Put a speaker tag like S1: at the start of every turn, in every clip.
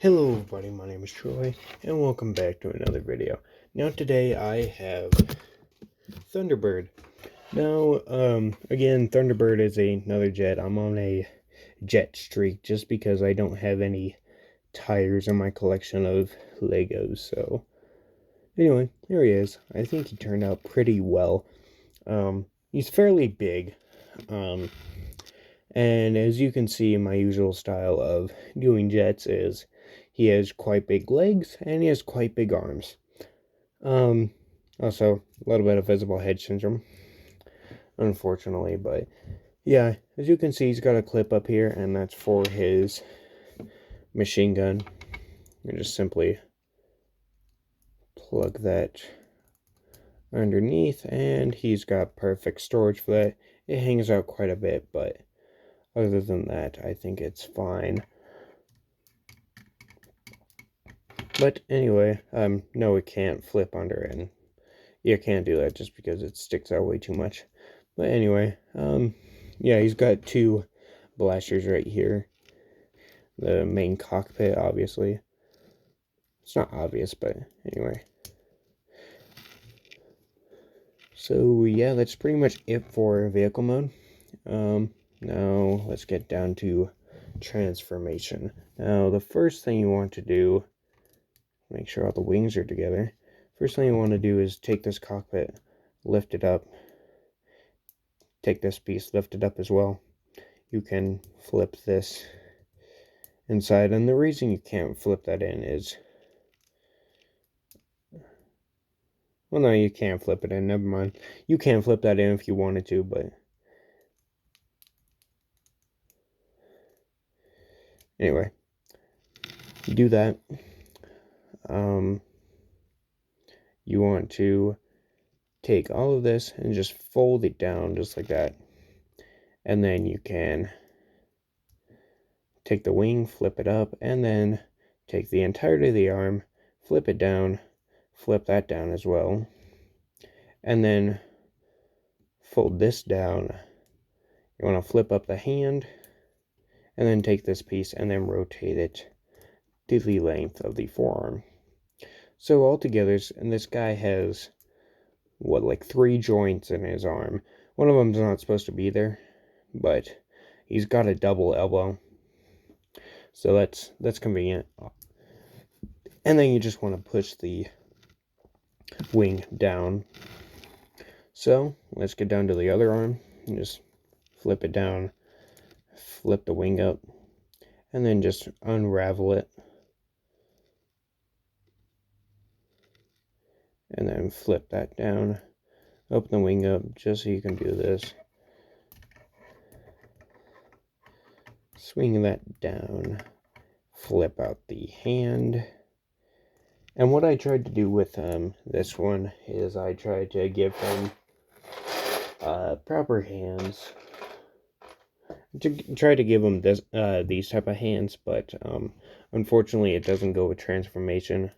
S1: Hello everybody, my name is Troy, and welcome back to another video. Now today I have Thunderbird. Now, again, Thunderbird is another jet. I'm on a jet streak just because I don't have any tires in my collection of Legos, so... Anyway, here he is. I think he turned out pretty well. He's fairly big, and as you can see, my usual style of doing jets is he has quite big legs and he has quite big arms. Also, a little bit of visible head syndrome, unfortunately, but yeah, as you can see, he's got a clip up here, and that's for his machine gun. You just simply plug that underneath, and he's got perfect storage for that. It hangs out quite a bit, but other than that, I think it's fine. But anyway, no, it can't flip under, and you can't do that just because it sticks out way too much. But anyway, yeah, he's got two blasters right here. The main cockpit, obviously. It's not obvious, but anyway. So yeah, that's pretty much it for vehicle mode. Now let's get down to transformation. Now the first thing you want to do, make sure all the wings are together. First thing you want to do is take this cockpit, lift it up. Take this piece, lift it up as well. You can flip this inside, and the reason you can't flip that in is, well, no, you can't flip it in, never mind. You can flip that in if you wanted to, but anyway, you do that. You want to take all of this and just fold it down just like that, and then you can take the wing, flip it up, and then take the entirety of the arm, flip it down, flip that down as well, and then fold this down. You want to flip up the hand, and then take this piece and then rotate it to the length of the forearm. So altogether, and this guy has, what, like 3 joints in his arm. One of them's not supposed to be there, but he's got a double elbow, so that's convenient. And then you just want to push the wing down. So let's get down to the other arm and just flip it down, flip the wing up, and then just unravel it, and then flip that down, open the wing up just so you can do this, swing that down, flip out the hand. And what I tried to do with this one is I tried to give him proper hands, to try to give him this these type of hands, but unfortunately it doesn't go with transformation.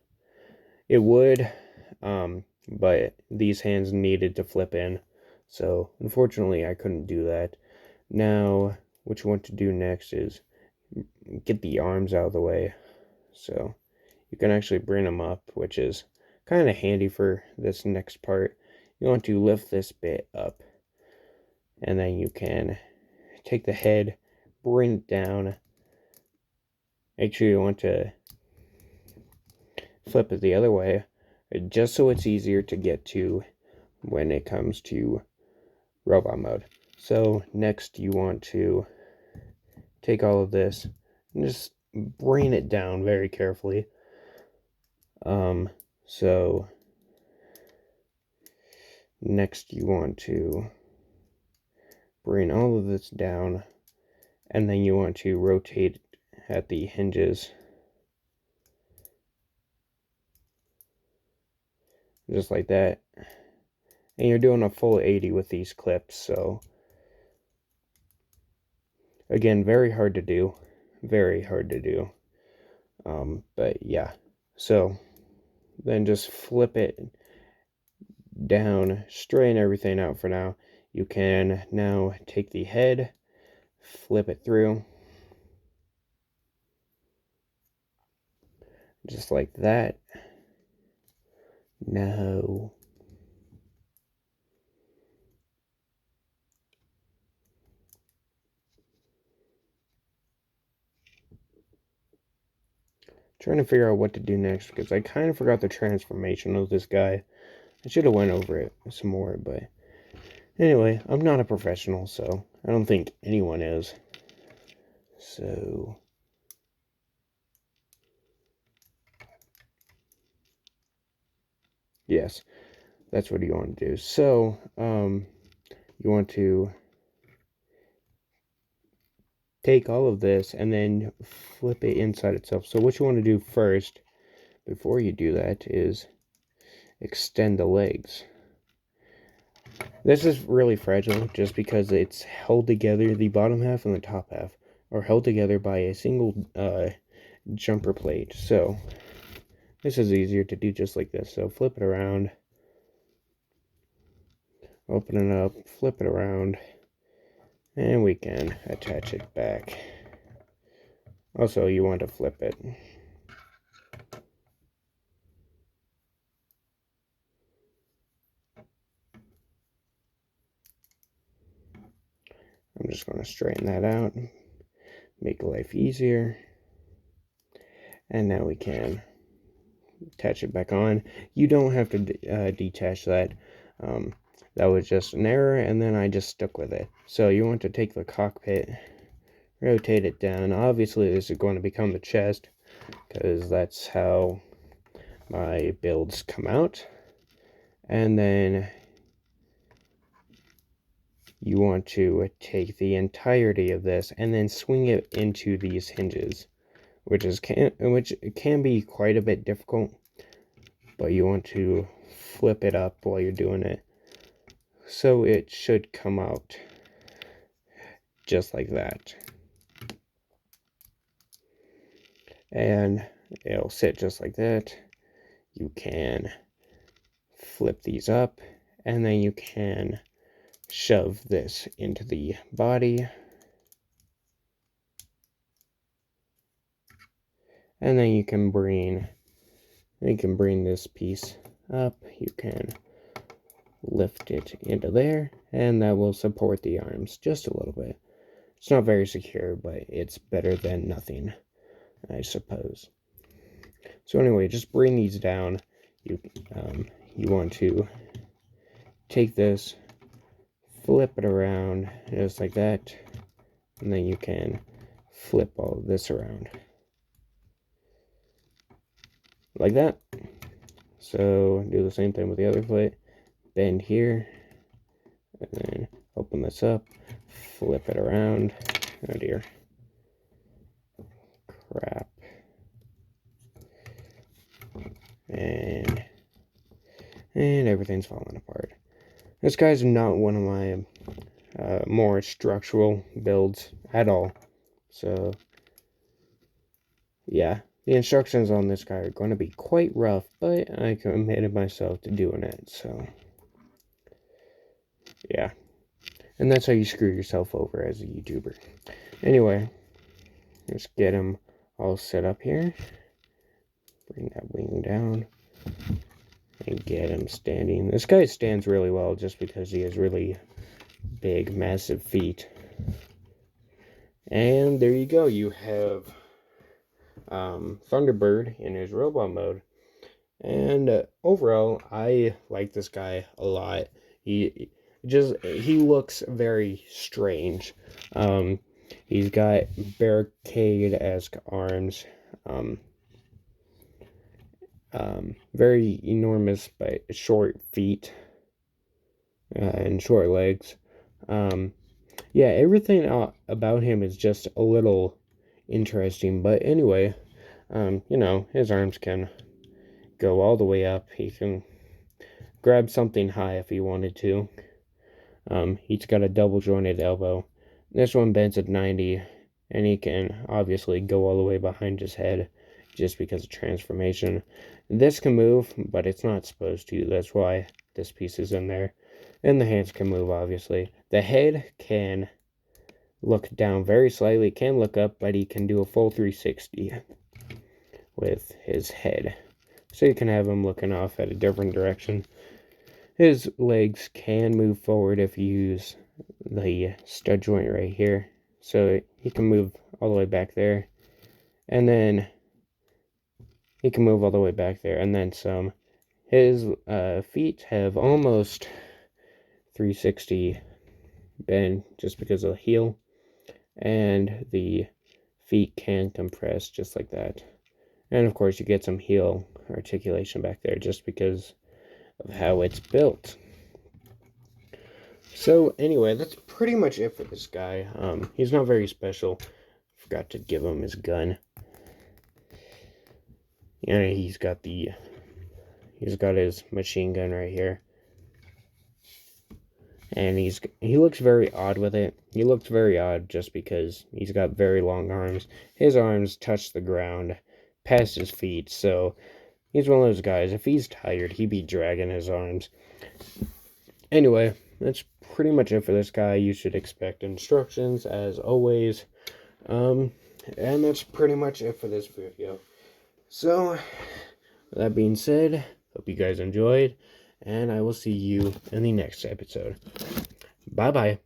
S1: It would, but these hands needed to flip in, so unfortunately I couldn't do that. Now what you want to do next is get the arms out of the way, so you can actually bring them up, which is kind of handy for this next part. You want to lift this bit up, and then you can take the head, bring it down. Make sure you want to flip it the other way, just so it's easier to get to when it comes to robot mode. So next you want to take all of this and just bring it down very carefully. So next you want to bring all of this down, and then you want to rotate at the hinges just like that, and you're doing a full 80 with these clips. So again, very hard to do, but yeah. So then just flip it down, straighten everything out for now. You can now take the head, flip it through, Just like that. No. Trying to figure out what to do next because I kind of forgot the transformation of this guy. I should have went over it some more, but anyway, I'm not a professional, so I don't think anyone is. So yes, that's what you want to do. So you want to take all of this and then flip it inside itself. So what you want to do first, before you do that, is extend the legs. This is really fragile just because it's held together, the bottom half and the top half are held together by a single jumper plate. So this is easier to do just like this. So flip it around, open it up, flip it around, and we can attach it back. Also, you want to flip it. I'm just going to straighten that out, make life easier. And now we can attach it back on. You don't have to detach that. That was just an error, and then I just stuck with it. So you want to take the cockpit, rotate it down. Obviously, this is going to become the chest, because that's how my builds come out. And then you want to take the entirety of this and then swing it into these hinges, which can be quite a bit difficult, but you want to flip it up while you're doing it. So it should come out just like that. And it'll sit just like that. You can flip these up, and then you can shove this into the body. And then you can bring this piece up. You can lift it into there, and that will support the arms just a little bit. It's not very secure, but it's better than nothing, I suppose. So anyway, just bring these down. You want to take this, flip it around just like that, and then you can flip all of this around like that. So do the same thing with the other foot. Bend here, and then open this up, flip it around. Oh dear. Crap. And everything's falling apart. This guy's not one of my more structural builds at all. So, yeah. The instructions on this guy are going to be quite rough, but I committed myself to doing it, so yeah. And that's how you screw yourself over as a YouTuber. Anyway, let's get him all set up here. Bring that wing down and get him standing. This guy stands really well just because he has really big, massive feet. And there you go. You have Thunderbird in his robot mode. And overall, I like this guy a lot. He looks very strange. He's got barricade-esque arms. Very enormous but short feet and short legs. Yeah, everything about him is just a little interesting. But anyway, you know, his arms can go all the way up. He can grab something high if he wanted to. He's got a double jointed elbow. This one bends at 90, and he can obviously go all the way behind his head just because of transformation. This can move, but it's not supposed to. That's why this piece is in there. And the hands can move, obviously. The head can look down very slightly, can look up, but he can do a full 360. with his head. So you can have him looking off at a different direction. His legs can move forward if you use the stud joint right here. So he can move all the way back there. And then he can move all the way back there and then some. His feet have almost 360 bend just because of the heel. And the feet can compress just like that. And of course you get some heel articulation back there just because of how it's built. So anyway, that's pretty much it for this guy. He's not very special. Forgot to give him his gun. Yeah, he's got his machine gun right here. And he looks very odd with it. He looks very odd just because he's got very long arms. His arms touch the ground past his feet, so he's one of those guys. If he's tired, he'd be dragging his arms. Anyway, that's pretty much it for this guy. You should expect instructions as always. And that's pretty much it for this video. So, that being said, hope you guys enjoyed, and I will see you in the next episode. Bye-bye.